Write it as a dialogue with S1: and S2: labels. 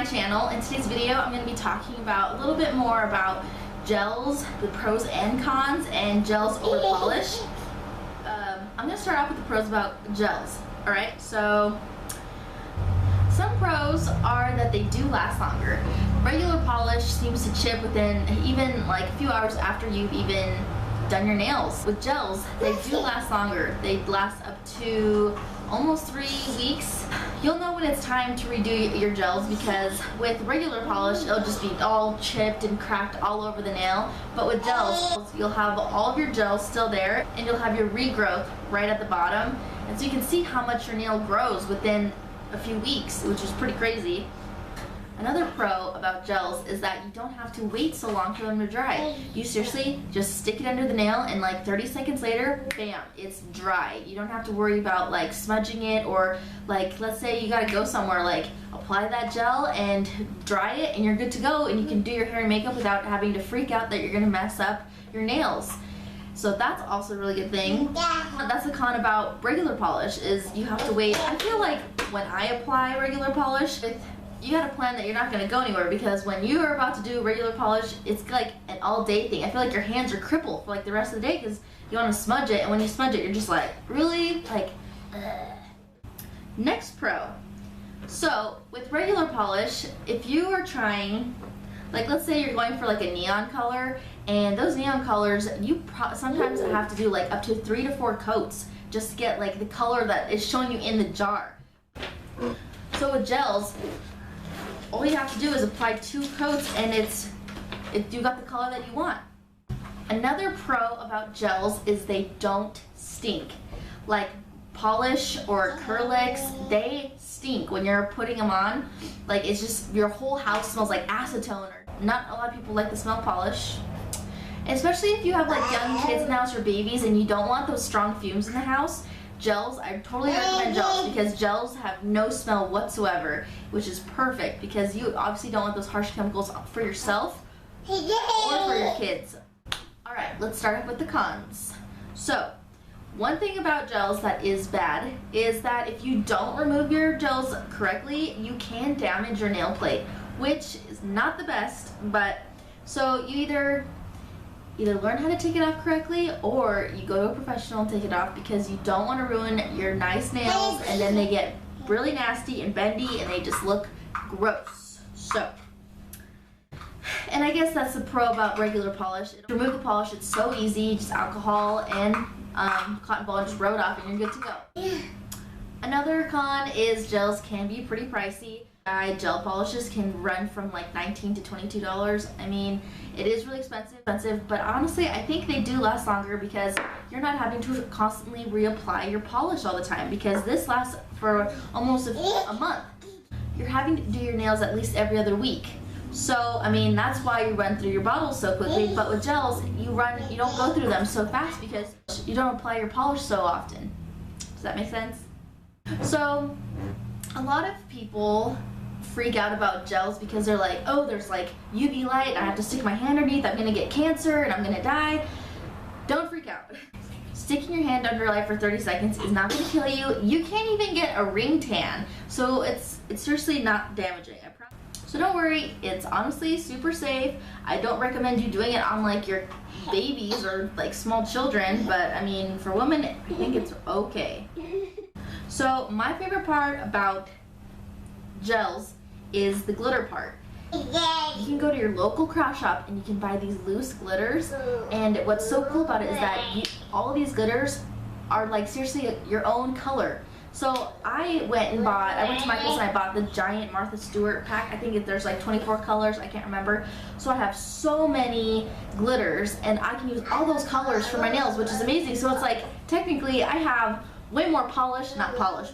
S1: channel. In today's video I'm going to be talking about a little bit more about gels, the pros and cons, and gels over polish. I'm going to start off with the pros about gels. Alright, so some pros are that they do last longer. Regular polish seems to chip within even like a few hours after you've even done your nails. With gels, they do last longer. They last up to almost 3 weeks. You'll know when it's time to redo your gels because with regular polish, it'll just be all chipped and cracked all over the nail. But with gels, you'll have all of your gels still there and you'll have your regrowth right at the bottom. And so you can see how much your nail grows within a few weeks, which is pretty crazy. Another pro about gels is that you don't have to wait so long for them to dry. You seriously just stick it under the nail and like 30 seconds later, bam, it's dry. You don't have to worry about like smudging it, or like let's say you gotta go somewhere, like apply that gel and dry it and you're good to go, and you can do your hair and makeup without having to freak out that you're gonna mess up your nails. So that's also a really good thing. That's the con about regular polish, is you have to wait. I feel like when I apply regular polish, you gotta plan that you're not gonna go anywhere, because when you are about to do regular polish, it's like an all-day thing. I feel like your hands are crippled for like the rest of the day because you want to smudge it, and when you smudge it, you're just like, really? Like, Next pro. So with regular polish, if you are trying, like let's say you're going for like a neon color, and those neon colors, you sometimes have to do like up to 3 to 4 coats just to get like the color that is showing you in the jar. So with gels, all you have to do is apply 2 coats and you got the color that you want. Another pro about gels is they don't stink. Like polish or Curlix, they stink when you're putting them on. Like it's just, your whole house smells like acetone. Or not a lot of people like the smell of polish. Especially if you have like young kids in the house or babies and you don't want those strong fumes in the house. Gels, I totally recommend gels, because gels have no smell whatsoever, which is perfect because you obviously don't want those harsh chemicals for yourself or for your kids. Alright, let's start off with the cons. So, one thing about gels that is bad is that if you don't remove your gels correctly, you can damage your nail plate, which is not the best. But so you either learn how to take it off correctly, or you go to a professional and take it off, because you don't want to ruin your nice nails and then they get really nasty and bendy and they just look gross. So, and I guess that's the pro about regular polish. To remove the polish, it's so easy, just alcohol and cotton ball, and just roll it off and you're good to go. Another con is gels can be pretty pricey. Gel polishes can run from like $19 to $22. I mean, it is really expensive, but honestly, I think they do last longer because you're not having to constantly reapply your polish all the time, because this lasts for almost a month. You're having to do your nails at least every other week. So, I mean, that's why you run through your bottles so quickly, but with gels, you don't go through them so fast because you don't apply your polish so often. Does that make sense? So, a lot of people freak out about gels because they're like, oh, there's like UV light, I have to stick my hand underneath, I'm gonna get cancer and I'm gonna die. Don't freak out. Sticking your hand under light for 30 seconds is not gonna kill you. You can't even get a ring tan, so it's seriously not damaging, I promise. So don't worry, it's honestly super safe. I don't recommend you doing it on like your babies or like small children, but I mean, for women, I think it's okay. So my favorite part about gels is the glitter part. You can go to your local craft shop and you can buy these loose glitters, and what's so cool about it is that all of these glitters are like seriously your own color. So I went to Michael's and I bought the giant Martha Stewart pack. I think there's like 24 colors, I can't remember. So I have so many glitters and I can use all those colors for my nails, which is amazing. So it's like technically I have way more polish, not polish,